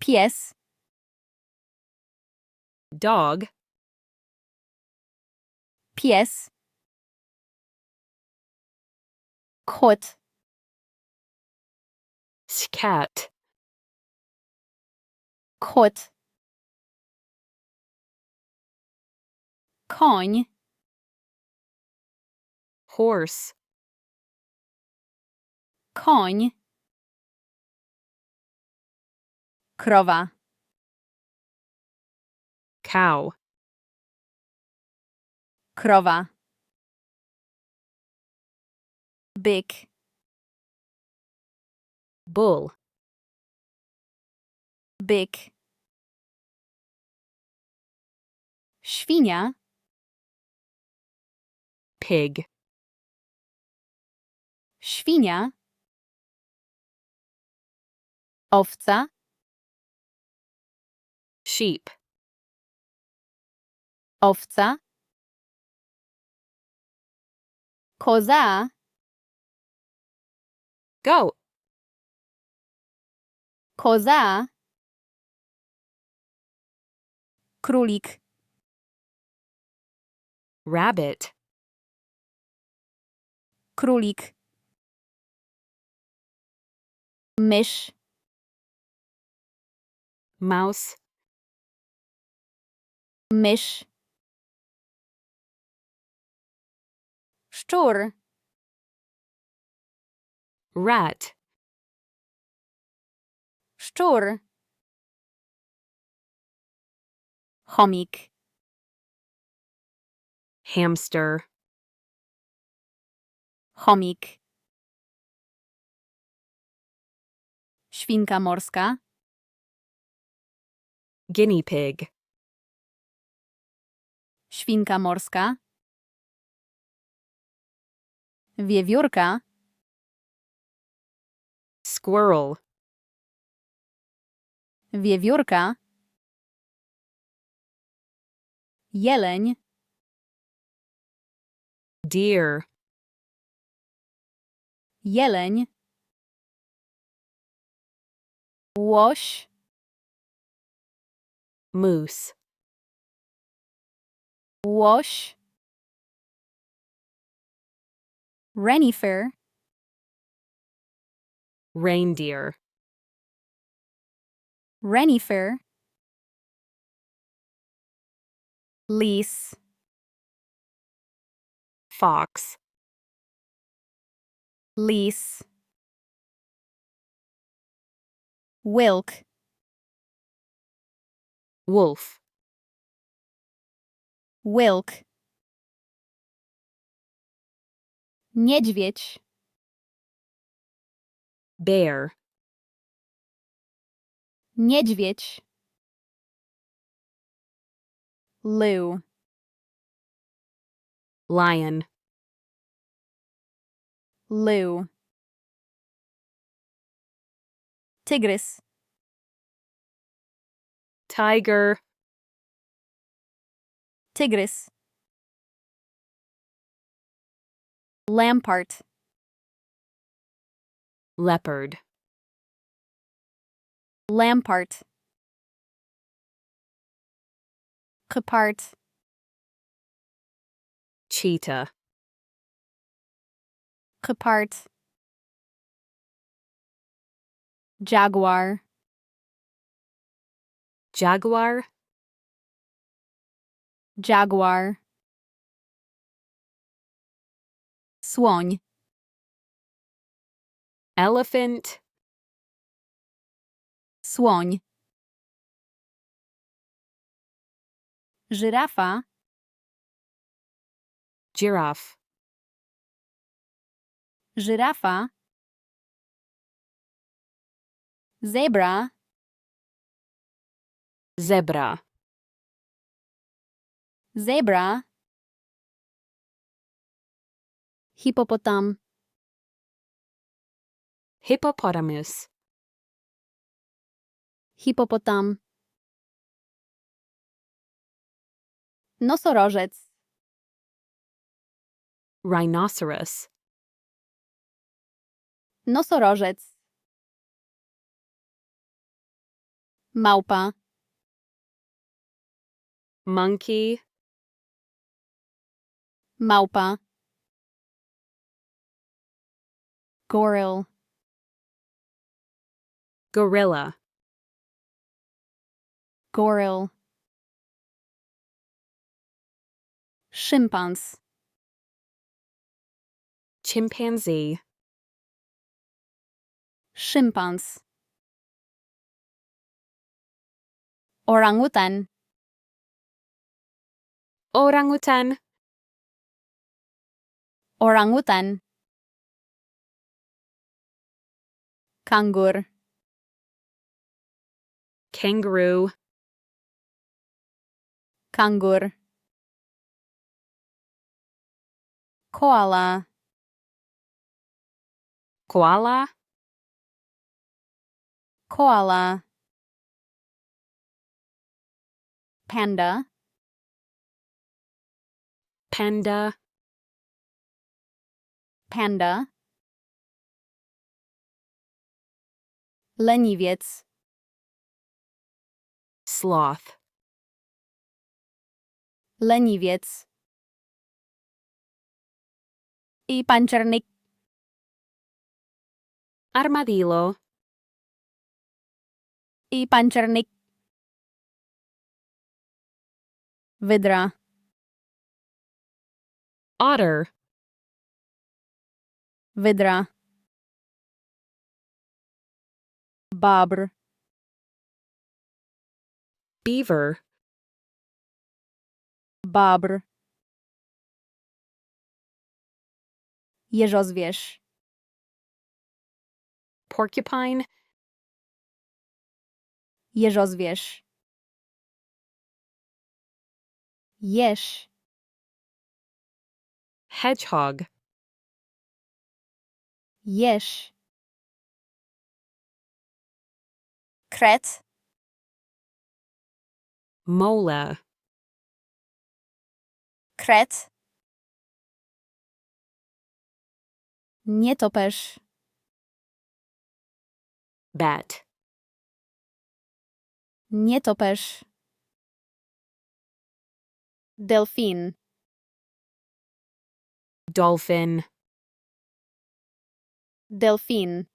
pies, dog, pies, kot, cat, kot, koń, horse, koń, krowa, cow, krowa, byk, bull, byk, świnia, pig, świnia, owca, sheep, owca, koza, goat, koza, królik, rabbit, królik, mysz, mouse, mysz, szczur, rat, szczur, chomik, hamster, chomik, świnka morska, guinea pig, świnka morska, wiewiórka, squirrel, wiewiórka, jeleń, deer, jeleń, łoś, moose, łoś, renifer, reindeer, renifer, lis, fox, lis, wilk, wolf, wilk, niedźwiedź, bear, niedźwiedź, lu, lion, lu, tygrys, tiger, tygrys, lampart, leopard, lampart, gepard, cheetah, gepard, jaguar, jaguar, jaguar, słoń, elephant, słoń, żyrafa, giraffe, żyrafa, zebra, zebra, zebra, hipopotam, hippopotamus, hipopotam, nosorożec, rhinoceros, nosorożec, Małpa. Monkey. Małpa. Goryl. Gorilla. Goryl. Szympans. Chimpanzee. Szympans. Orangutan. Orangutan. Orangutan. Kangur. Kangaroo. Kangur. Koala. Koala. Koala. Panda. Panda. Panda. Leniwiec. Sloth. Leniwiec. I panczernik. Armadillo. I panczernik. Wydra. Otter. Wydra. Babr. Beaver. Babr. Jeżozwierz. Porcupine. Jeżozwierz. Jeż. Hedgehog. Jeż. Kret. Mola. Kret. Nietoperz. Bat. Nietoperz. Delfin. Dolphin. Delfin.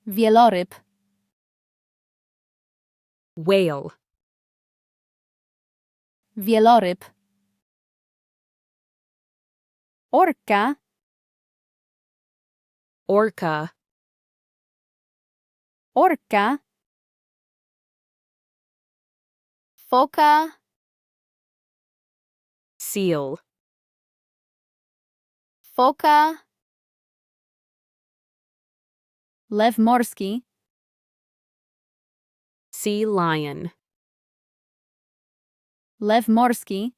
Wieloryb. Whale. Wieloryb. Orka. Orca. Orka. Foka. Seal. Foka. Lew morski. Sea lion. Lew morski.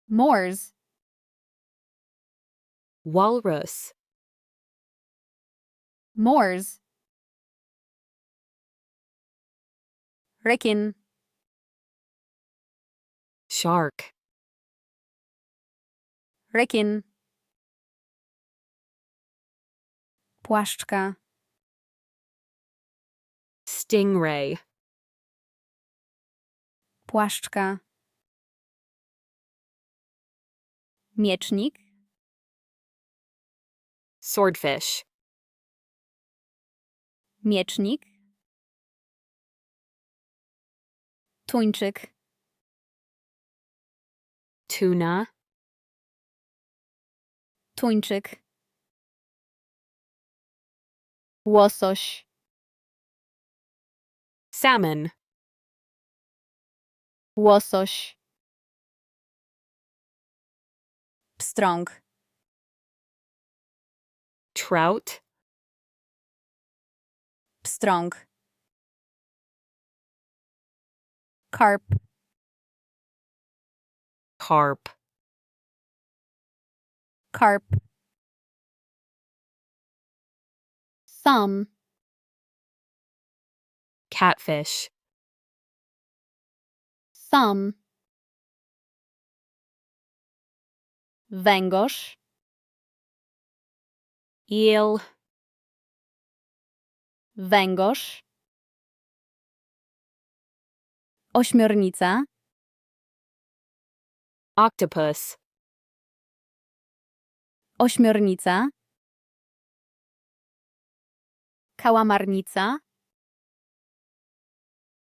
Moors. Walrus. Moors. Rekin. Shark. Rekin. Płaszczka. Stingray. Płaszczka. Miecznik. Swordfish. Miecznik. Tuńczyk. Tuna. Tuńczyk. Łosoś. Salmon. Łosoś. Pstrąg. Trout. Pstrąg. Carp. Carp. Carp. Some. Catfish. Some. Węgorz. Eel. węgorz, ośmiornica, octopus, ośmiornica, kałamarnica,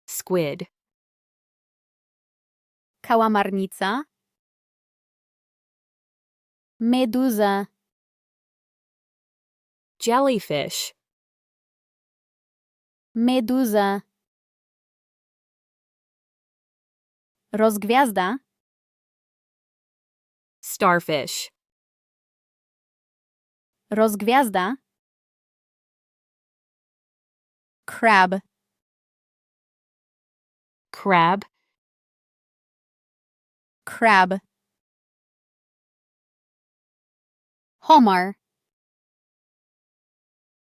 squid, kałamarnica, meduza, jellyfish, meduza, rozgwiazda, starfish, rozgwiazda, crab, crab, crab, homar,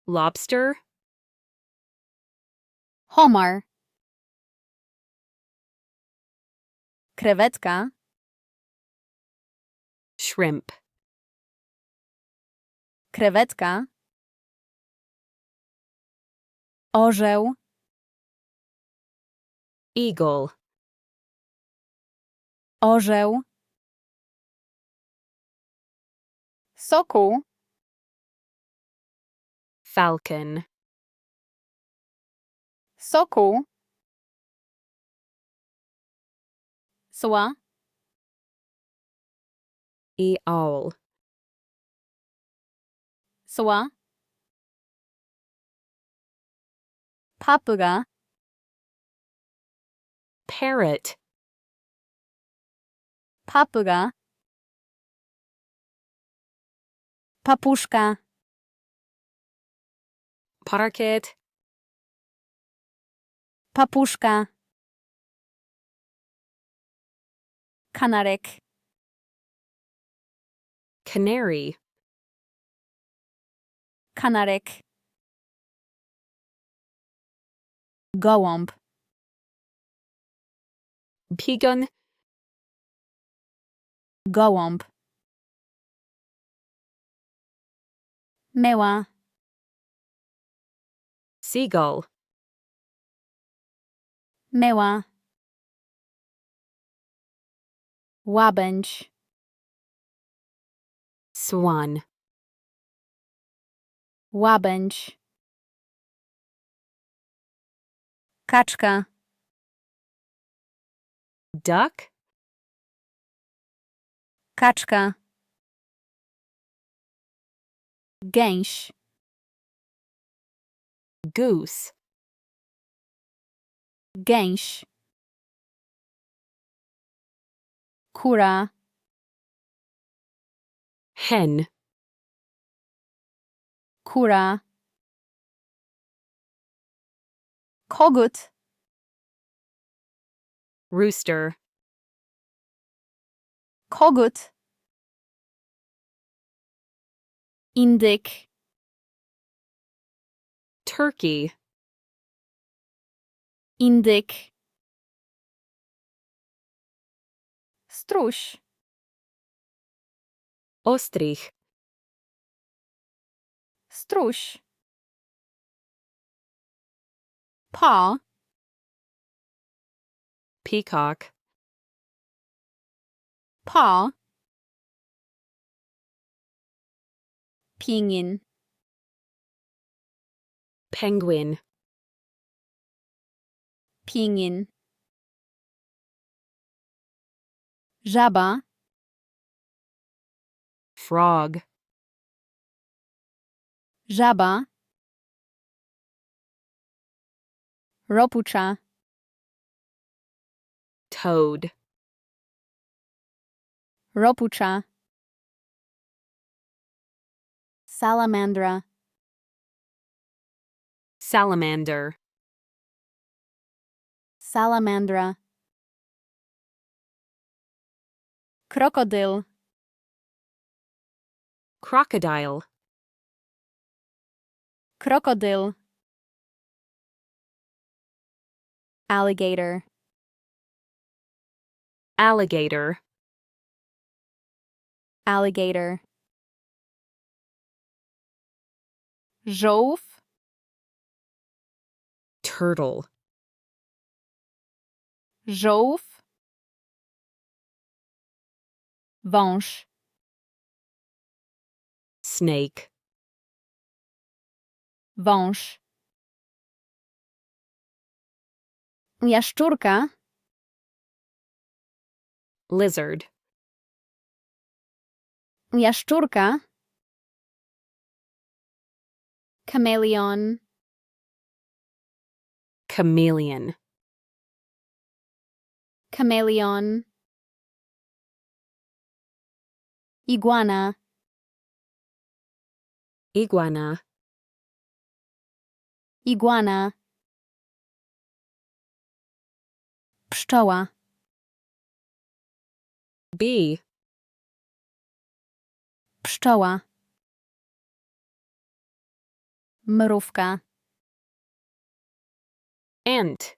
lobster, homar, krewetka, shrimp, krewetka, orzeł, eagle, orzeł, sokół, falcon, sokół, sła, owl, sła, papyga, parrot, papyga, papuszka, parakeet, papuszka, kanarek, canary, kanarek, gołąb, pigeon, gołąb, meła, seagull, meła, łabędź, swan, łabędź, kaczka, duck, kaczka, gęś, goose, gęś, kura, hen, kura, kogut, rooster, kogut, indyk, turkey, indyk, struś, ostrich, struś, paw, peacock, paw, pingin, penguin, pingin, żaba, frog, żaba, ropucza, toad, ropucza, salamandra, salamander, salamandra, krokodyl, crocodile, krokodyl, alligator, alligator, alligator, żółw, Turtle. Żółw. Wąż. Snake. Wąż. Jaszczurka. Lizard. Jaszczurka. Chameleon. Chameleon. Chameleon. Iguana. Iguana. Iguana. Pszczoła. Bee. Pszczoła. Mrówka. Ant.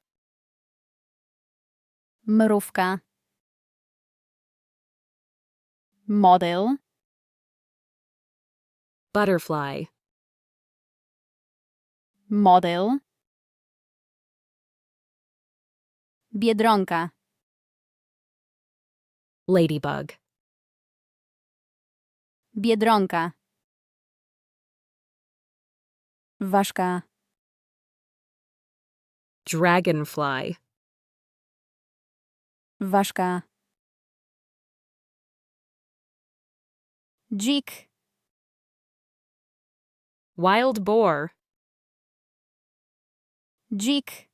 Mrówka. Model. Butterfly. Model. Biedronka. Ladybug. Biedronka. Ważka. Dragonfly. Ważka. Dzik. Wild boar. Dzik.